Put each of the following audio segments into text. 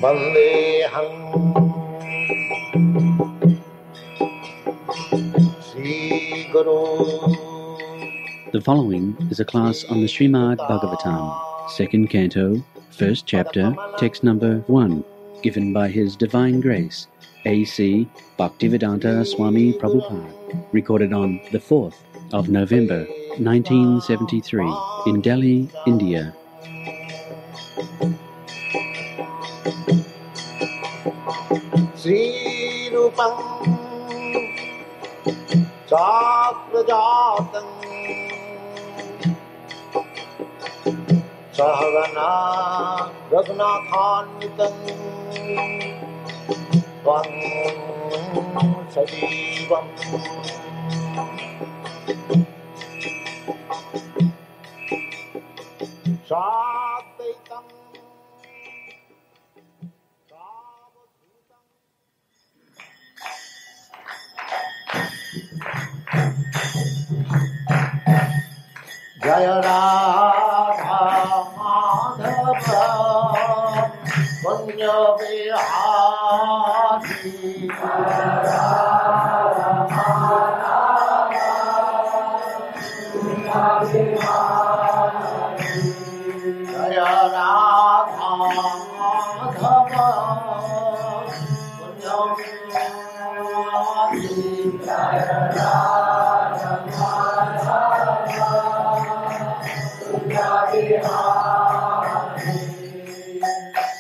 Vandeham Sri Guru. The following is a class on the Srimad Bhagavatam, second canto, first chapter, text number 1, given by His Divine Grace, A.C. Bhaktivedanta Swami Prabhupada, recorded on the 4th of November, 1973, in Delhi, India. Sri Rupam Chakrajatam Sahagana Raghunathanvitam Tvam Sajivam Sadvaitam Jaya Radha Madhava Punya Vihari Jaya Radha Madhava Punya Vihari Jaya Radha Madhava Punya Vihari Jaya Radha Madhava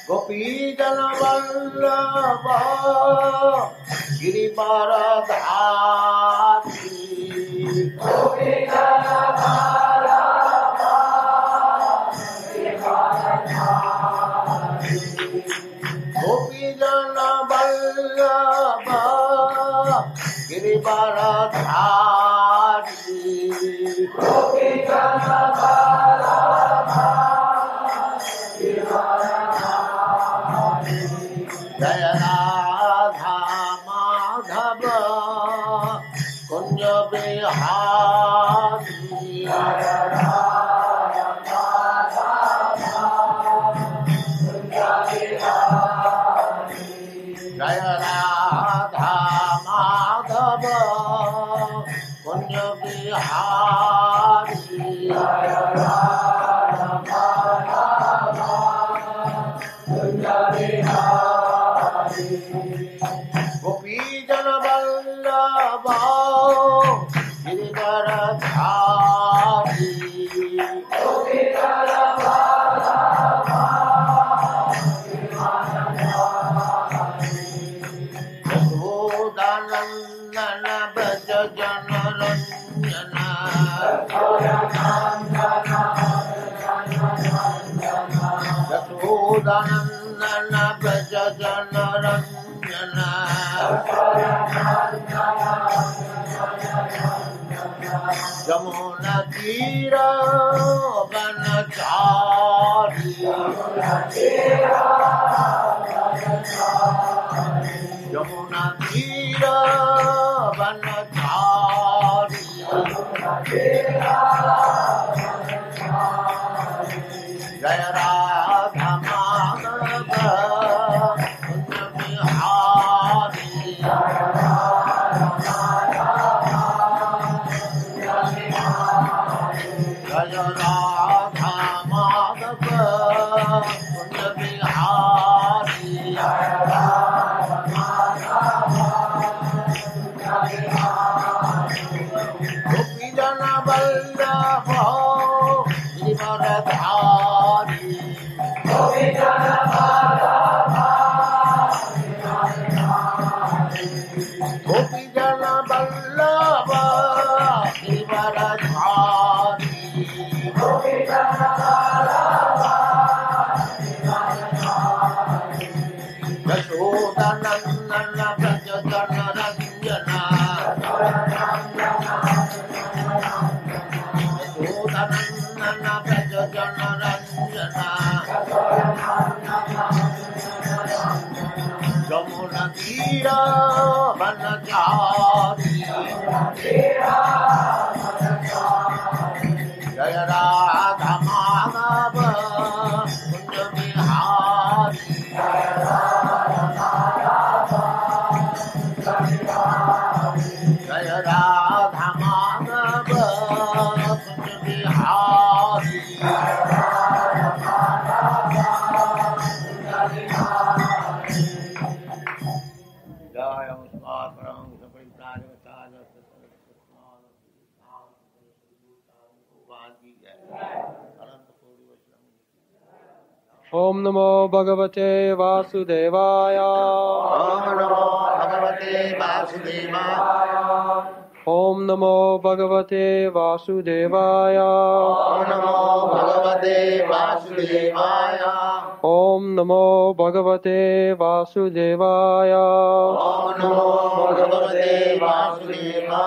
Gopi Jana Vallabha Girivaradhari Gopi Jana Vallabha Girivaradhari Gopi Jana Vallabha Girivaradhari Gopi Jana Vallabha Jaya Radha Madhava Kunja Vihari Jaya Radha Madhava Kunja Vihari Jaya Radha Madhava Kunja Vihari Jaya Radha Madhava Kunja Vihari Gopi Jana Vallabha Girivaradhari Gopi Jana Vallabha Girivaradhari Yashodanandana Braja Jana Ranjana Yashodanandana Braja Jana Ranjana Jamuna Tira Vanachari Jamuna Tira Vanachari Jaya Radha Madhava Kunja Vihari Jaya Radha Madhava Kunja Vihari Jaya Radha Madhava Kunja Vihari Gopi Jana Vallabha Girivaradhari Gopi Jana Vallabha Gopi Jana Vallabha Girivaradhari Gopi Jana Vallabha Yashodanandana Braja Jana Ranjana Yashodanandana Braja Jana Ranjana Jamuna Tira Vanachari Jaya Radha Madhava Om Namo Bhagavate Vasudevaya. Om Namo Bhagavate Vasudevaya. Om Namo Bhagavate Vasudevaya. Om Namo Bhagavate Vasudevaya. Om Namo Bhagavate Vasudevaya. Om Namo Bhagavate Vasudevaya.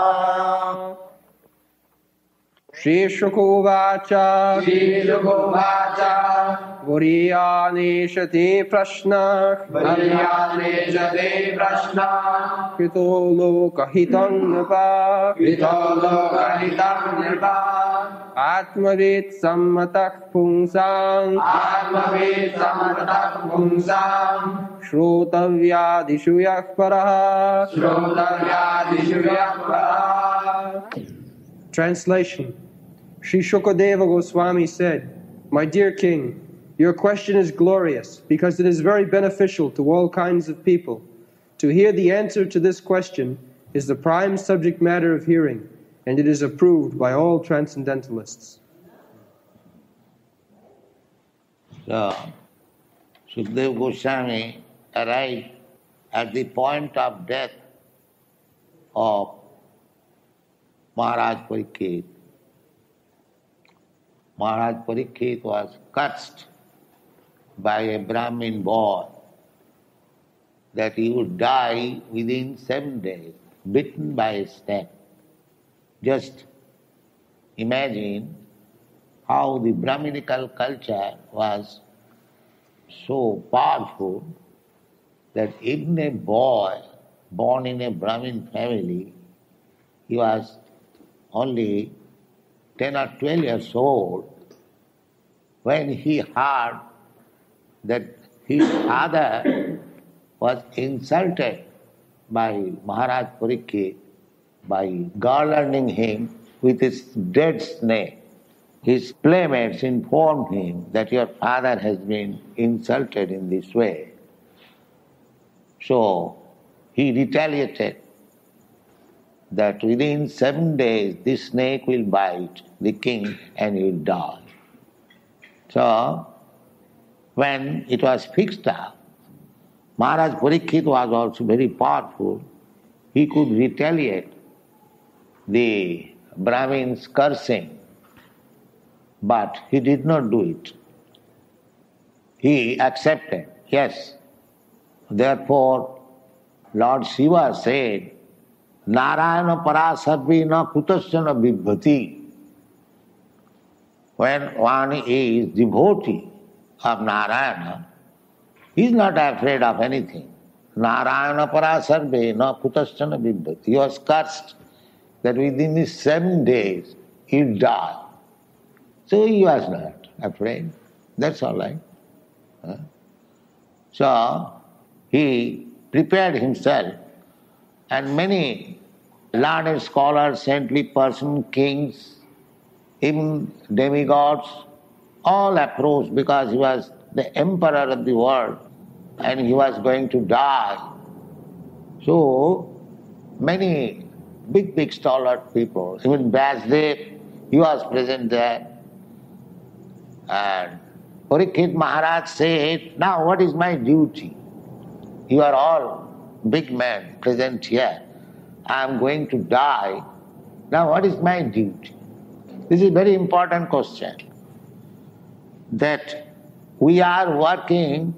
Shri Shukovacha. Shri Shukovacha. Vuriyaneshati prashna. Varyaneshate prashna. Krito lokahitam napa. Krito lokahitam nirva. Atmavid sammatah pungsam. Atmavid sammatah pungsam. Shrotavyadishu yah paraha. Shrotavyadishu yah paraha. Translation. Sri Shukadeva Goswami said, "My dear king, your question is glorious because it is very beneficial to all kinds of people. To hear the answer to this question is the prime subject matter of hearing, and it is approved by all transcendentalists." So, Sukadeva Goswami arrived at the point of death of Maharaj Parikshit. Maharaj Parikshit was cursed by a Brahmin boy that he would die within 7 days, bitten by a snake. Just imagine how the Brahminical culture was so powerful that even a boy born in a Brahmin family, he was only 10 or 12 years old, when he heard that his father was insulted by Maharaj Parikshit by garlanding him with his dead snake. His playmates informed him that your father has been insulted in this way. So he retaliated that within 7 days this snake will bite the king and he will die. So when it was fixed up, Maharaj Parikshit was also very powerful. He could retaliate the Brahmins' cursing, but he did not do it. He accepted, yes. Therefore, Lord Shiva said, Narayana parasarvi na kutasya vibhati. When one is devotee of Narayana, he is not afraid of anything. Narayana parasarve na kutasya vibhati. He was cursed that within these 7 days he will die. So he was not afraid. That's all right. So he prepared himself, and many learned scholars, saintly persons, kings, even demigods, all approached because he was the emperor of the world and he was going to die. So many big stalwart people, even Vasudev, he was present there. And Parikshit Maharaj said, now what is my duty? You are all big men present here. I am going to die. Now what is my duty? This is a very important question. That we are working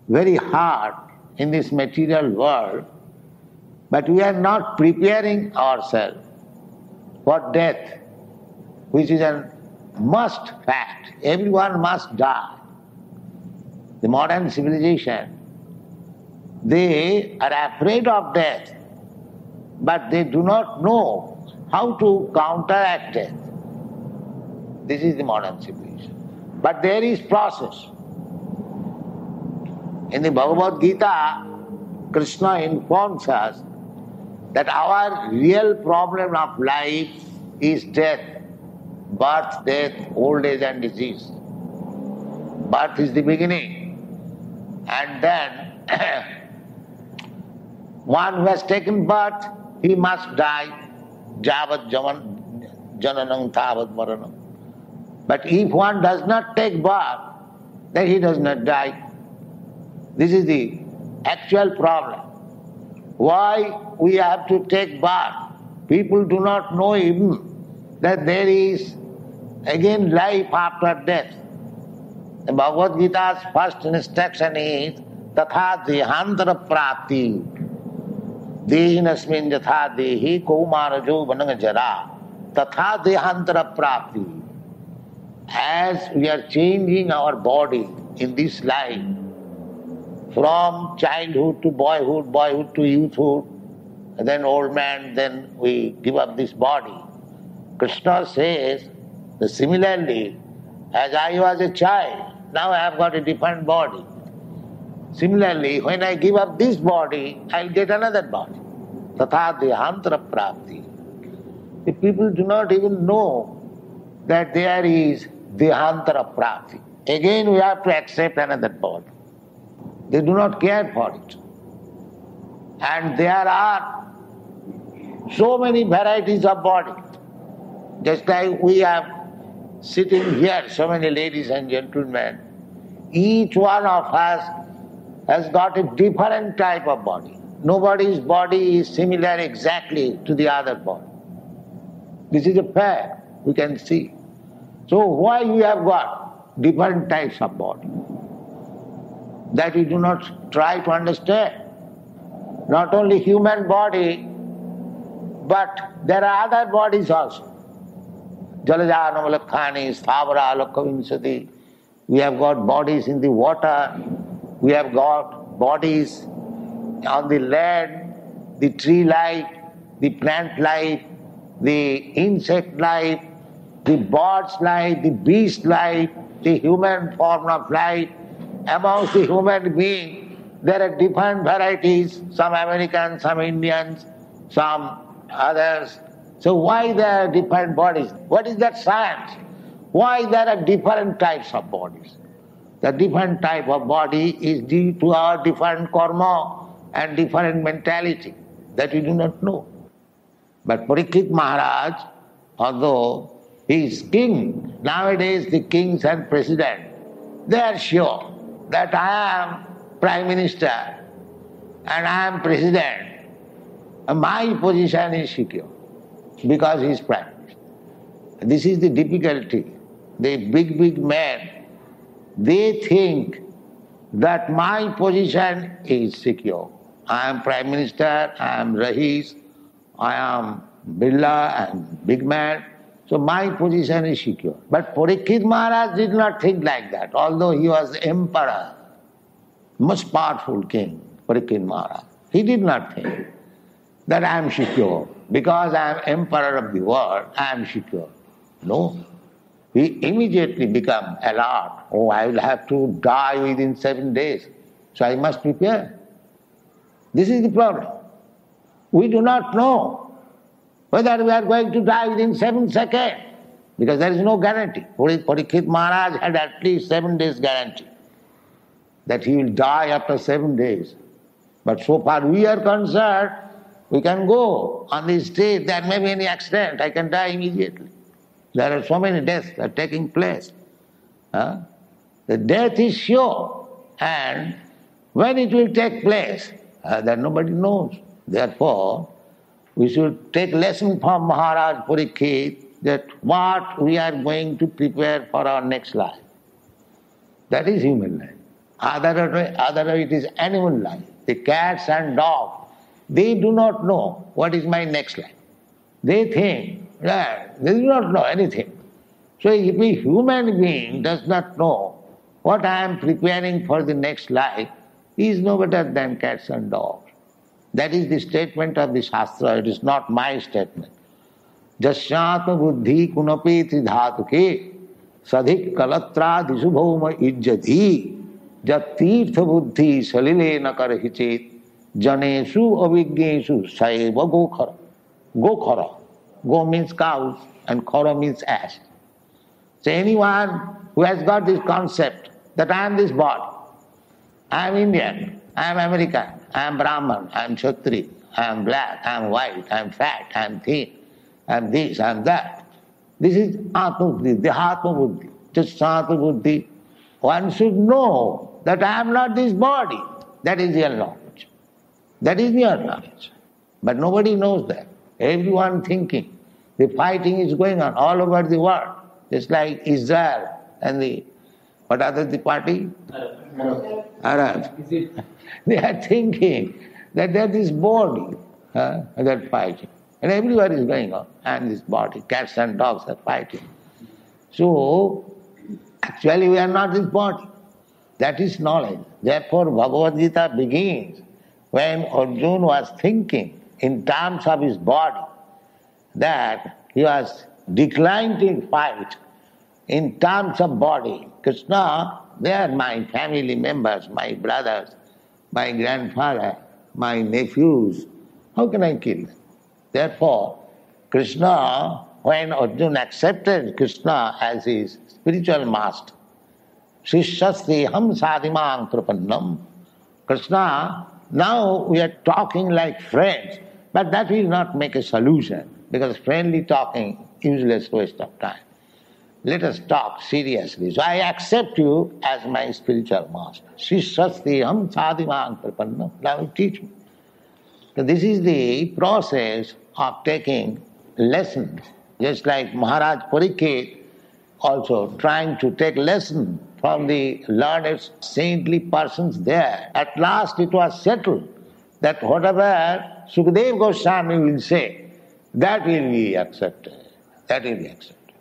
very hard in this material world, but we are not preparing ourselves for death, which is a must fact. Everyone must die. The modern civilization, they are afraid of death, but they do not know how to counteract death. This is the modern civilization. But there is process. In the Bhagavad Gita, Krishna informs us that our real problem of life is death. Birth, death, old age and disease. Birth is the beginning. And then one who has taken birth, he must die. Javat jananam tavat maranam. But if one does not take birth, then he does not die. This is the actual problem. Why we have to take birth? People do not know even that there is again life after death. The Bhagavad Gita's first instruction is Tatha Dehantara Prapti. Dehinasmin Yatha Dehi Kaumarajo Vananga Jara. Tatha Dehantara Prapti. As we are changing our body in this life, from childhood to boyhood, boyhood to youthhood, and then old man, then we give up this body. Krishna says that similarly, as I was a child, now I have got a different body. Similarly, when I give up this body, I'll get another body. Tatha dehantara prapti. The people do not even know that there is dehantara prapti. Again we have to accept another body. They do not care for it. And there are so many varieties of body. Just like we have sitting here, so many ladies and gentlemen, each one of us has got a different type of body. Nobody's body is similar exactly to the other body. This is a fact, we can see. So why we have got different types of body? That we do not try to understand. Not only human body, but there are other bodies also. Jalajanamalakkhani, Sthavara, Lokkavinsati. We have got bodies in the water, we have got bodies on the land, the tree life, the plant life, the insect life, the bird's life, the beast life, the human form of life. Amongst the human beings, there are different varieties, some Americans, some Indians, some others. So why there are different bodies? What is that science? Why there are different types of bodies? The different type of body is due to our different karma and different mentality that we do not know. But Parikshit Maharaj, although he is king, nowadays the kings and president, they are sure that I am Prime Minister and I am President. My position is secure because he is Prime Minister. This is the difficulty. The big men, they think that my position is secure. I am Prime Minister, I am Rahis, I am Birla, I am big man. So my position is secure. But Parikshit Maharaj did not think like that, although he was emperor, most powerful king, Parikshit Maharaj. He did not think that I am secure. Because I am emperor of the world, I am secure. No. He immediately became alert. Oh, I will have to die within 7 days. So I must prepare. This is the problem. We do not know whether we are going to die within 7 seconds, because there is no guarantee. Parikshit Maharaj had at least 7 days guarantee that he will die after 7 days. But so far we are concerned, we can go on the stage, there may be any accident, I can die immediately. There are so many deaths that are taking place. The death is sure, and when it will take place, that nobody knows. Therefore, we should take lesson from Maharaj Parikshit that what we are going to prepare for our next life. That is human life. Otherwise it is animal life. The cats and dogs, they do not know what is my next life. They think that they do not know anything. So if a human being does not know what I am preparing for the next life, he is no better than cats and dogs. That is the statement of the Shastra, it is not my statement. Jasyatma buddhi kunapeti dhatuke sadhik kalatra disubhoma ijjati jat tirtha buddhi salile nakarhichet janesu avigneshu saiva gokhara. Gokhara. Go means cows and khara means ass. So anyone who has got this concept that I am this body, I am Indian, I am American, I am Brahman, I am Kshatriya, I am black, I am white, I am fat, I am thin, I am this, I am that. This is Atma-buddhi, Dehatma-buddhi, Chasthatma-buddhi. One should know that I am not this body. That is real knowledge. That is real knowledge. But nobody knows that. Everyone thinking. The fighting is going on all over the world. Just like Israel and what other the party? Arab. They are thinking that there is this body that fighting. And everywhere is going on. And this body, cats and dogs are fighting. So, actually we are not this body. That is knowledge. Therefore Bhagavad Gita begins when Arjuna was thinking in terms of his body, that he was declined to fight in terms of body. Krishna, they are my family members, my brothers, my grandfather, my nephews. How can I kill them? Therefore, Krishna, when Arjuna accepted Krishna as his spiritual master, Shishyasteham sadhimang prapannam, Krishna, now we are talking like friends, but that will not make a solution, because friendly talking, useless waste of time. Let us talk seriously. So I accept you as my spiritual master. Shishyasteham sadhimang prapannam. Now you teach me. So this is the process of taking lessons, just like Maharaj Parikshit also trying to take lesson from the learned saintly persons there. At last it was settled that whatever Sukadeva Goswami will say, that will be accepted. That will be accepted.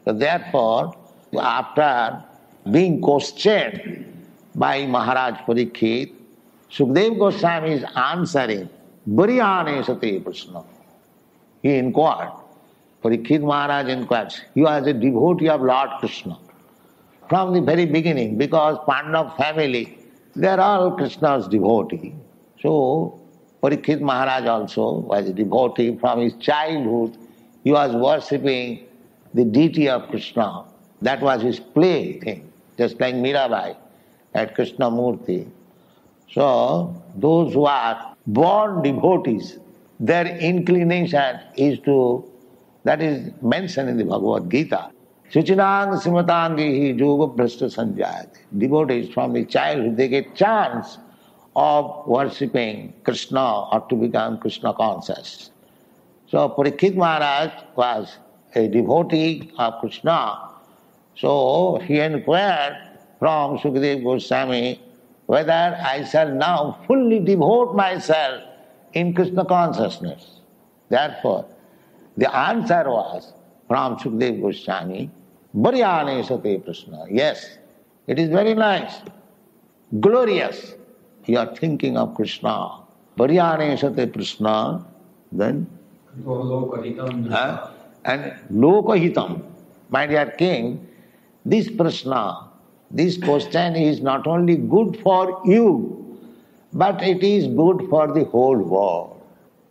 So therefore, after being questioned by Maharaj Parikshit, Sukadeva Goswami is answering, Variyane sate prashna. He inquired. Parikshit Maharaj inquired. He was a devotee of Lord Krishna from the very beginning, because Pandav family, they are all Krishna's devotee. So Parikshit Maharaj also was a devotee from his childhood. He was worshipping the deity of Krishna. That was his plaything, just like Mirabai at Krishna Murti. So those who are born devotees, their inclination is to, that is mentioned in the Bhagavad Gita. Suchinang simatangihi yoga brashta sanjayate. Devotees from the childhood, they get chance of worshipping Krishna or to become Krishna conscious. So Parikshit Maharaj was a devotee of Krishna. So he inquired from Sukadeva Goswami whether I shall now fully devote myself in Krishna consciousness. Therefore, the answer was from Sukadeva Goswami, Variyane sate prashna. Yes, it is very nice, glorious. You are thinking of Krishna. Variyane sate prashna, then? And lokahitam. My dear king, this prashna, this question is not only good for you, but it is good for the whole world.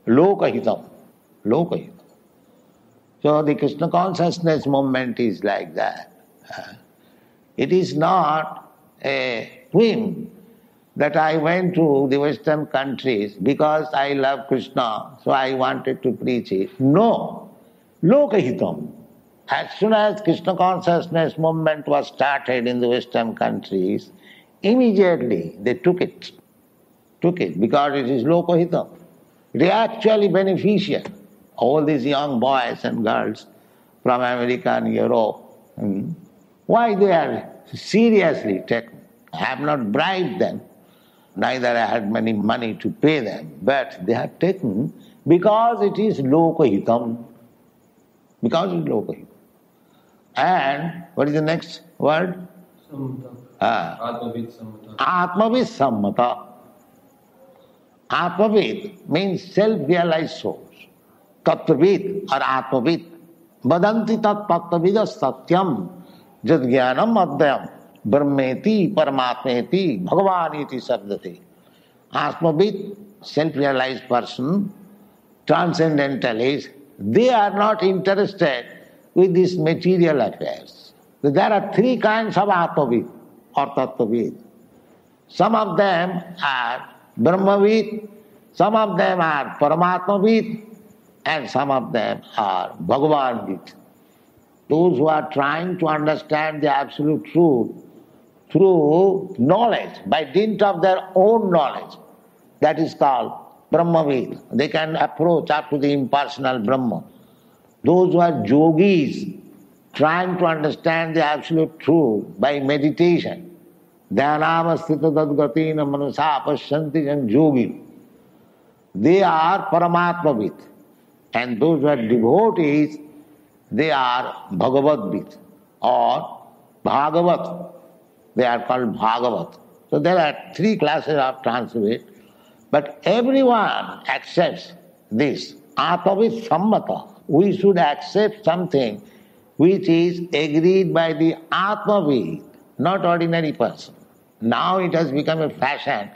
Lokahitam. Lokahitam. So the Krishna consciousness movement is like that. It is not a whim that I went to the Western countries because I love Krishna, so I wanted to preach it. No. Lokahitam. As soon as Krishna consciousness movement was started in the Western countries, immediately they took it because it is lokahitam. It is actually beneficial. All these young boys and girls from America and Europe, why they are seriously taken? I have not bribed them, neither I had many money to pay them, but they have taken because it is lokahitam. Because it is lokahitam. And what is the next word? Atmavid sammata. Atmavid means self-realized souls. Tattvavid or Atmavid. Vadanti tat tattvavidas satyam jad jnanam adhyam brahmeti paramatmeti bhagavaniti sabdati. Atmavid, self-realized person, transcendentalist, they are not interested with these material affairs. There are three kinds of Atmavid or Tattvavid. Some of them are Brahmavid, some of them are Paramatmavid, and some of them are Bhagavanvid. those who are trying to understand the absolute truth through knowledge, by dint of their own knowledge, that is called Brahmavid. They can approach up to the impersonal Brahma. Those who are yogis, trying to understand the absolute truth by meditation, dhyanavastita dadgatina manasa pasyanti and yogi, they are Paramatmavid. And those who are devotees, they are Bhagavatvid or Bhagavat. They are called Bhagavat. So there are three classes of transcript, but everyone accepts this. Atmavid sammata. We should accept something which is agreed by the Atmavid, not ordinary person. Now it has become a fashion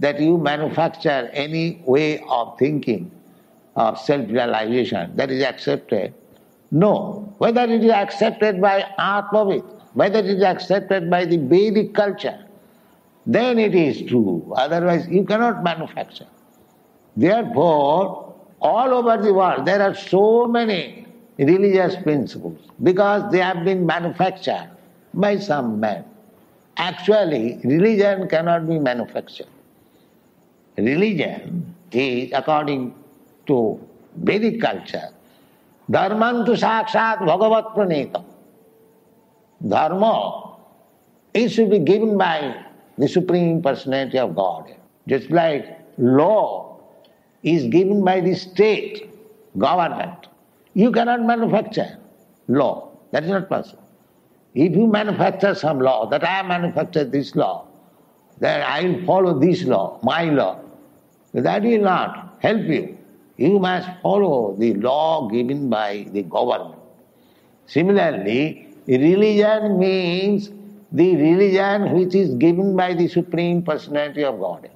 that you manufacture any way of thinking, of self-realization, that is accepted. No, whether it is accepted by Atmavid, whether it is accepted by the Vedic culture, then it is true. Otherwise you cannot manufacture. Therefore, all over the world there are so many religious principles because they have been manufactured by some man. Actually, religion cannot be manufactured. Religion is, according to Vedic culture, dharmantu sakshat bhagavat pranetam. Dharma, it should be given by the Supreme Personality of God. Just like law is given by the state, government. You cannot manufacture law. That is not possible. If you manufacture some law, that I manufacture this law, then I will follow this law, my law, that will not help you. You must follow the law given by the government. Similarly, religion means the religion which is given by the Supreme Personality of God.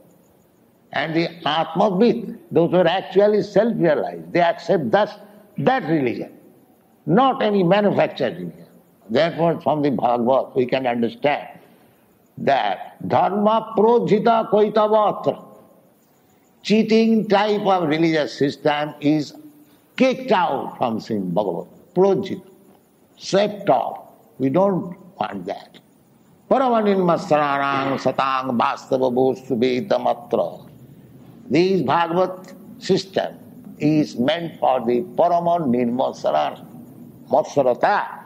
And the Atmavid, those who are actually self-realized, they accept thus that religion, not any manufactured religion. Therefore, from the Bhagavad, we can understand that dharma projita koitavatra, cheating type of religious system is kicked out from Srimad Bhagavad. Projita, swept off. We don't want that. Paramaninmasarang satang bhastava bhostubedamatra. This Bhagavad system is meant for the Paramanirmasarana. Matsarata.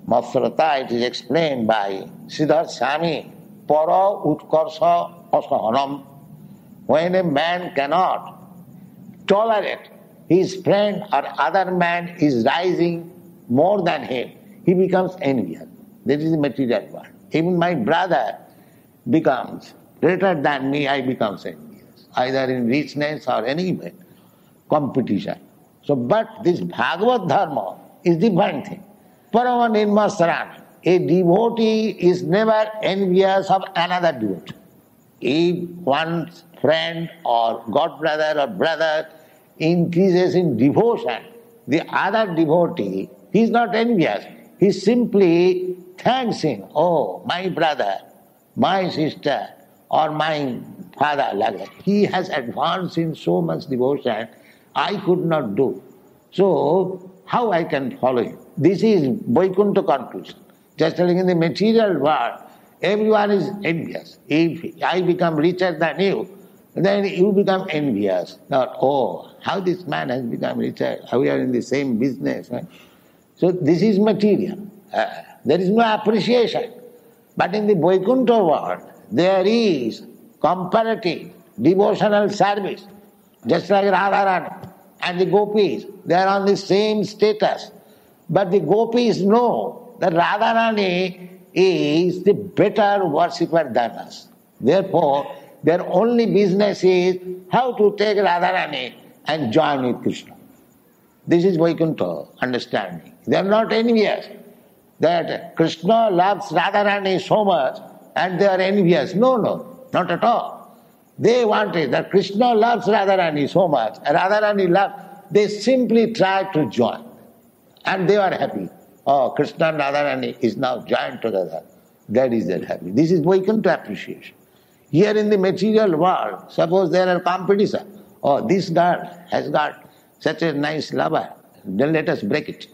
Matsarata, it is explained by Siddhartha Swami, Para utkarsha asahanam. When a man cannot tolerate his friend or other man is rising more than him, he becomes envious. That is the material world. Even my brother becomes greater than me, I become envious, either in richness or any way, competition. So, but this Bhagavad Dharma is different thing. Paramanirmasarana. A devotee is never envious of another devotee. If one's friend or godbrother or brother increases in devotion, the other devotee, he is not envious. He simply thanks him. Oh, my brother, my sister, or my father, like that. He has advanced in so much devotion, I could not do. So, how I can follow him? This is Vaikuntha conclusion. Just like in the material world, everyone is envious. If I become richer than you, then you become envious. Not, oh, how this man has become richer, we are in the same business. Right? So this is material. There is no appreciation. But in the Vaikuntha world, there is comparative, devotional service. Just like Radharani and the gopis, they are on the same status. But the gopis know that Radharani is the better worshipper than us. Therefore, their only business is how to take Radharani and join with Krishna. This is Vaikuntha understanding. They are not envious that Krishna loves Radharani so much and they are envious. No, not at all. They wanted that Krishna loves Radharani so much, Radharani loves, they simply try to join. And they are happy. Oh, Krishna and Radharani is now joined together. That is their happy. This is Vaikuntha appreciation. Here in the material world, suppose there are competition. Oh, this girl has got such a nice lover, then let us break it.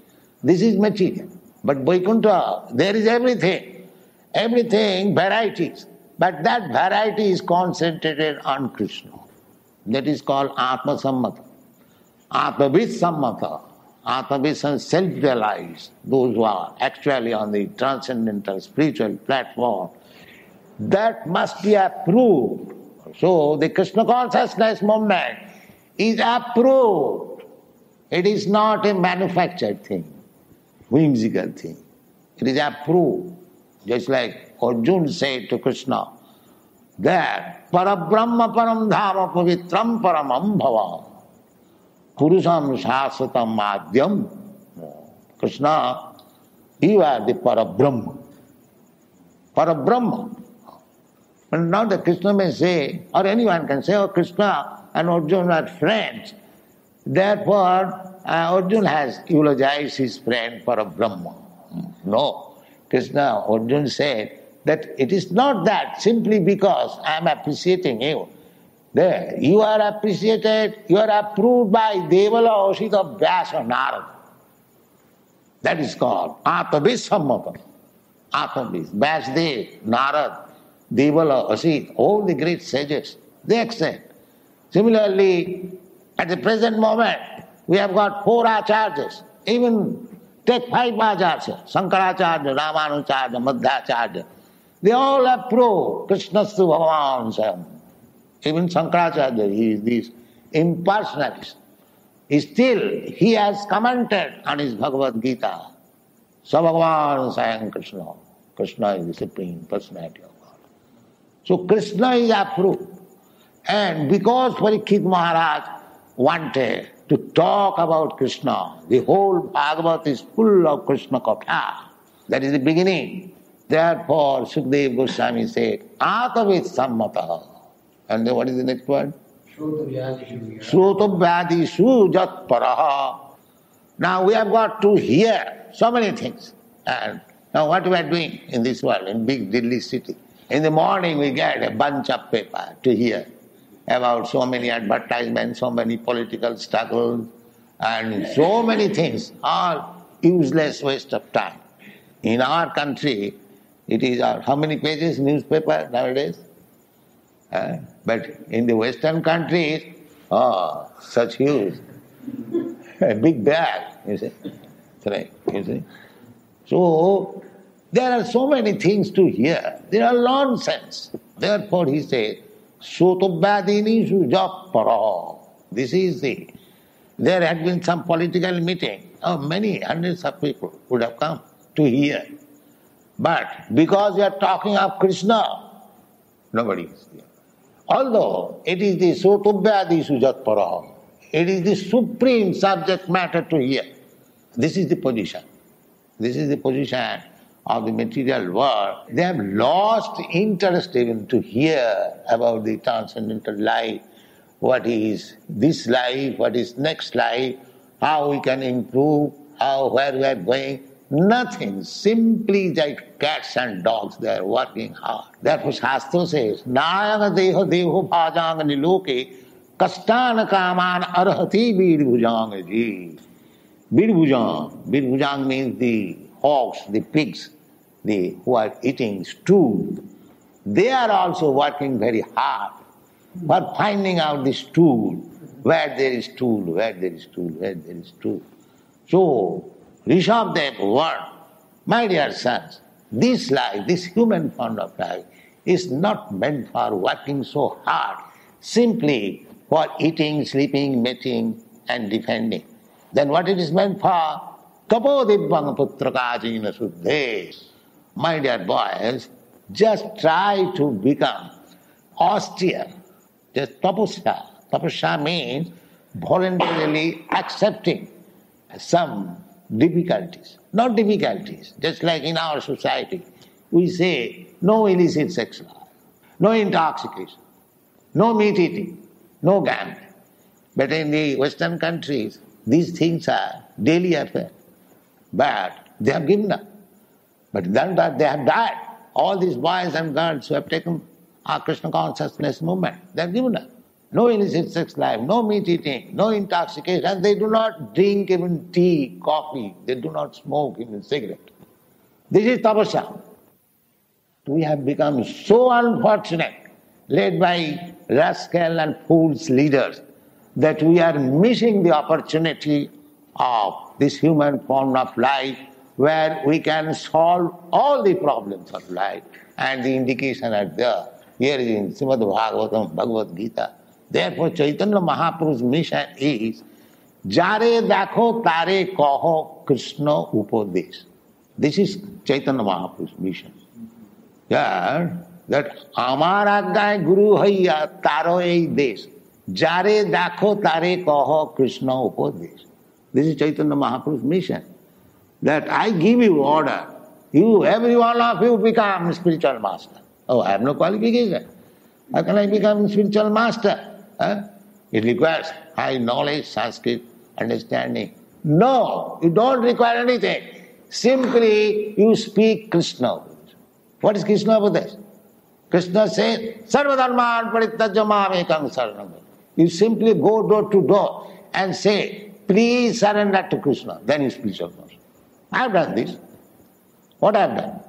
This is material. But Vaikuntha, there is everything. Everything, varieties. But that variety is concentrated on Krishna. That is called Atma Sammata. Atmavid Sammata. Atmavid and self-realized, those who are actually on the transcendental spiritual platform, that must be approved. So the Krishna consciousness movement is approved. It is not a manufactured thing, whimsical thing. It is approved. Just like Arjuna said to Krishna, that Parabrahma Param Dhama Pavitram Paramam Bhava Purusham Shasatam Madhyam. Krishna, you are the Parabrahma. Parabrahma. But now that Krishna may say, or anyone can say, oh, Krishna and Arjuna are friends. Therefore, Arjuna has eulogized his friend Parabrahma. No. Krishna, Arjuna said that it is not that simply because I am appreciating you. There, you are appreciated, you are approved by Devala, Oshita, Vyasa, Narada. That is called Atmavis Sammata. Atmavis, Vyasdev, Narada, Devala, Oshita, all the great sages, they accept. Similarly, at the present moment, we have got 4 acharyas, even take 5 acharyas, Sankaracharya, Ramanujarya, Madhvacharya. They all approve Krishnastu Bhagavan. Even Sankaracharya, he is this impersonalist. Still, he has commented on his Bhagavad Gita. Sa Bhagavan Sayam Krishna. Krishna is the Supreme Personality of God. So Krishna is approved. And because Parikshit Maharaj wanted to talk about Krishna, the whole Bhagavad is full of Krishna Katha. That is the beginning. Therefore, Sukadeva Goswami said, Atavit Sammata. And then what is the next word? Srotavyadishu Jat Paraha. Now we have got to hear so many things. And now what we are doing in this world, in big Delhi city? In the morning we get a bunch of paper to hear about so many advertisements, so many political struggles, and so many things, all useless waste of time. In our country, it is how many pages newspaper nowadays? But in the Western countries, such huge, a big bag, you see. Right, you see. So, there are so many things to hear. They are nonsense. Therefore he says, Sotobbadini Sujapara. This is the... There had been some political meeting. Many hundreds of people would have come to hear. But because we are talking of Krishna, nobody is here. Although it is the Sotobbadi Sujatpara, it is the supreme subject matter to hear. This is the position. This is the position of the material world. They have lost interest even to hear about the transcendental life, what is this life, what is next life, how we can improve, where we are going. Nothing, simply like cats and dogs, they are working hard. Therefore Shastra says, Nayanga deho deho bhajanga niloke kastana kaman arhati vidbhujanga ji. Vidbhujang means the hogs, the pigs, who are eating stool. They are also working very hard for finding out the stool, where there is stool, where there is stool, where there is stool. So, Rishabdev warned, my dear sons, this life, this human form of life, is not meant for working so hard, simply for eating, sleeping, mating, and defending. Then what it is meant for? Kapodibbang putrakajina suddhe. My dear boys, just try to become austere. Just tapasya. Tapasya means voluntarily accepting some difficulties. Not difficulties, just like in our society. We say, no illicit sex life, no intoxication, no meat eating, no gambling. But in the Western countries, these things are daily affair. But they have given up. But then that they have died. All these boys and girls who have taken our Krishna consciousness movement, they have given up. no illicit sex life, no meat eating, no intoxication. They do not drink even tea, coffee. They do not smoke even cigarette. This is tapasya. We have become so unfortunate, led by rascal and fools leaders, that we are missing the opportunity of this human form of life where we can solve all the problems of life. And the indication are there. Here is in Srimad Bhagavatam, Bhagavad Gita. Therefore, Chaitanya Mahaprabhu's mission is Jare dakho tare kaho Krishna upadesh. This is Chaitanya Mahaprabhu's mission. Yeah, that Amar Agay Guru Haiya Taro ei desh. Jare dakho tare kaho Krishna upadesh. This is Chaitanya Mahaprabhu's mission. That I give you order. You, every one of you become spiritual master. Oh, I have no qualification. How can I become spiritual master? It requires high knowledge, Sanskrit, understanding. No, you don't require anything. Simply you speak Krishna. What is Krishna Upadesh? Krishna says, Sarva dharman parityajya mam ekam saranam. You simply go door to door and say, please surrender to Krishna. Then you spiritual master. I have done this. What I have done?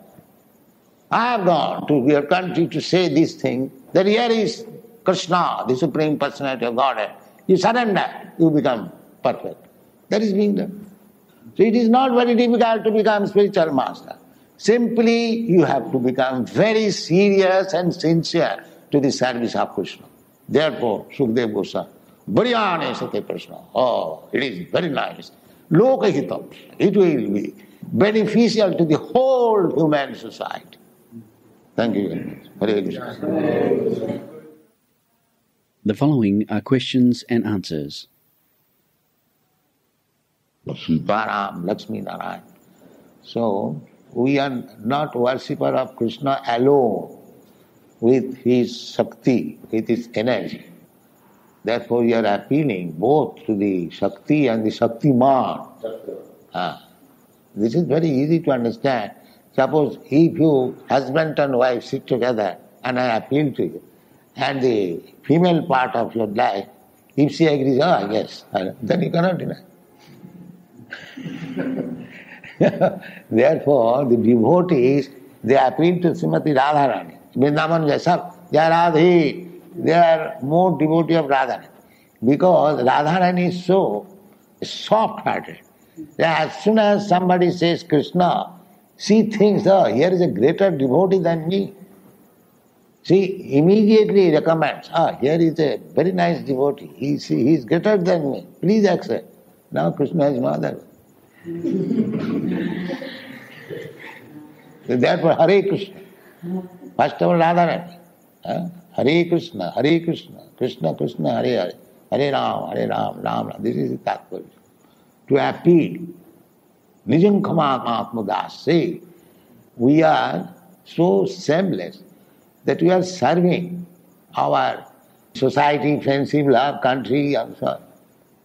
I have gone to your country to say this thing, that here is Krishna, the Supreme Personality of Godhead. You surrender, you become perfect. That is being done. So it is not very difficult to become spiritual master. Simply you have to become very serious and sincere to the service of Krishna. Therefore, Sukdev Goswami, Bharyane Sate Krishna. Oh, it is very nice. Lokahitam. It will be beneficial to the whole human society. Thank you very much. Hare Krishna. The following are questions and answers. Sitaram, Lakshmi Narayan. So, we are not worshipper of Krishna alone with his Shakti, with his energy. Therefore, we are appealing both to the Shakti and the Shaktiman. This is very easy to understand. Suppose if you, husband and wife, sit together and I appeal to you, and the female part of your life, if she agrees, yes, then you cannot deny. Therefore, the devotees, they appeal to Srimati Radharani. Vrindavan Jasab, they are Radhe, they are more devotee of Radharani. Because Radharani is so soft-hearted, that as soon as somebody says Krishna, she thinks, here is a greater devotee than me. She immediately recommends, here is a very nice devotee, he is greater than me, please accept. Now Krishna is mother. Therefore, Hare Krishna. First of all, Radharani. Hare Krishna, Hare Krishna, Krishna Krishna, Hare Hare, Hare Ram, Ram Ram. This is the tattva. To appeal. Nijankhamatmatmadas. Say, we are so shameless that we are serving our society, friendship, love, country, and so on.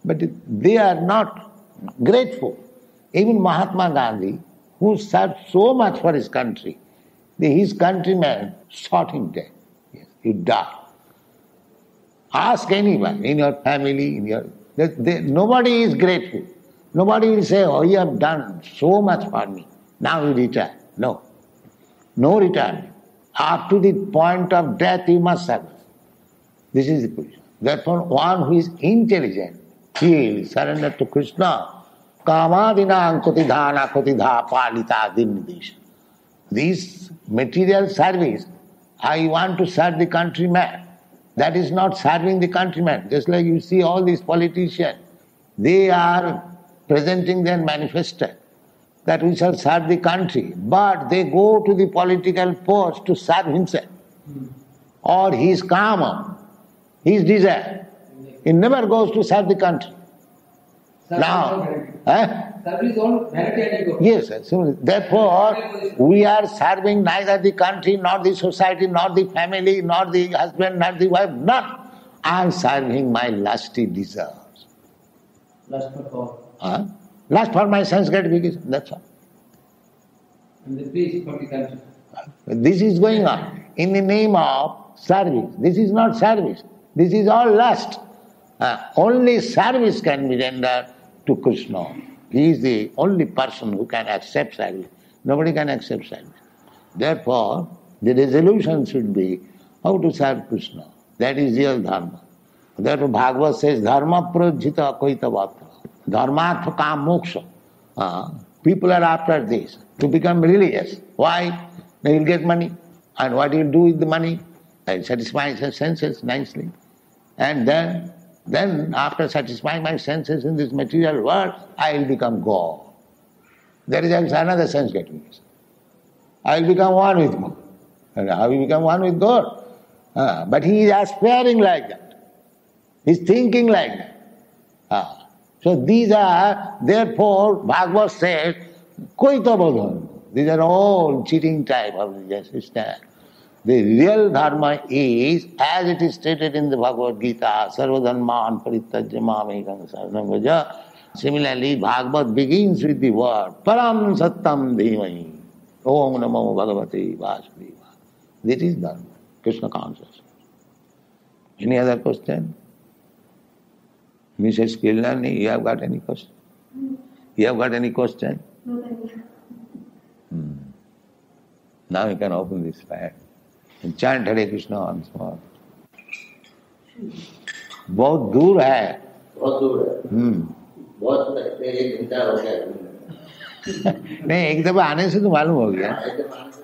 But they are not grateful. Even Mahatma Gandhi, who served so much for his country, his countrymen shot him dead. Yes, he died. Ask anyone in your family, nobody is grateful. Nobody will say, you have done so much for me, now you retire. No. No retirement. Up to the point of death you must serve. This is the position. Therefore, one who is intelligent, he will surrender to Krishna. Kamadinam kotidhana kotidha palita dinnidesha. This material service, I want to serve the countryman. That is not serving the countryman. Just like you see all these politicians, they are presenting their manifesto that we shall serve the country, but they go to the political post to serve himself or his karma, his desire. He never goes to serve the country. Now, yes, so therefore we are serving neither the country, nor the society, nor the family, nor the husband, nor the wife, none. I am serving my lusty desires. Lust for God. Lust for my sense gratification, that's all. And the peace for the country. This is going on in the name of service. This is not service. This is all lust. Only service can be rendered to Krishna. He is the only person who can accept service. Nobody can accept service. Therefore, the resolution should be how to serve Krishna. That is real dharma. Therefore, Bhagavad says, dharma prajhita koita vatra. Dharmartha kam moksha. People are after this, to become religious. Why? They will get money. And what he will do with the money? I'll satisfy his senses nicely. And then after satisfying my senses in this material world, I will become God. There is also another sense gratification. I will become one with God. And how will become one with God? But he is aspiring like that. He is thinking like that. So these are, therefore, Bhagavad says, koita bodhan. These are all cheating type of religious system. The real dharma is, as it is stated in the Bhagavad Gita, sarva dharman parityajya mamekam saranam vraja. Similarly, Bhagavad begins with the word param sattam dhimahi. Om namo bhagavate vasudeva. This is dharma, Krishna consciousness. Any other question? Mrs. Killarney, you have got any question? You have got any question? No, thank you. Now you can open this file and chant Hare Krishna once more. बहुत दूर है. बहुत दूर है. बहुत एक घंटा हो गया. नहीं, एक दफा आने से तो मालूम हो गया. एक दफा आने से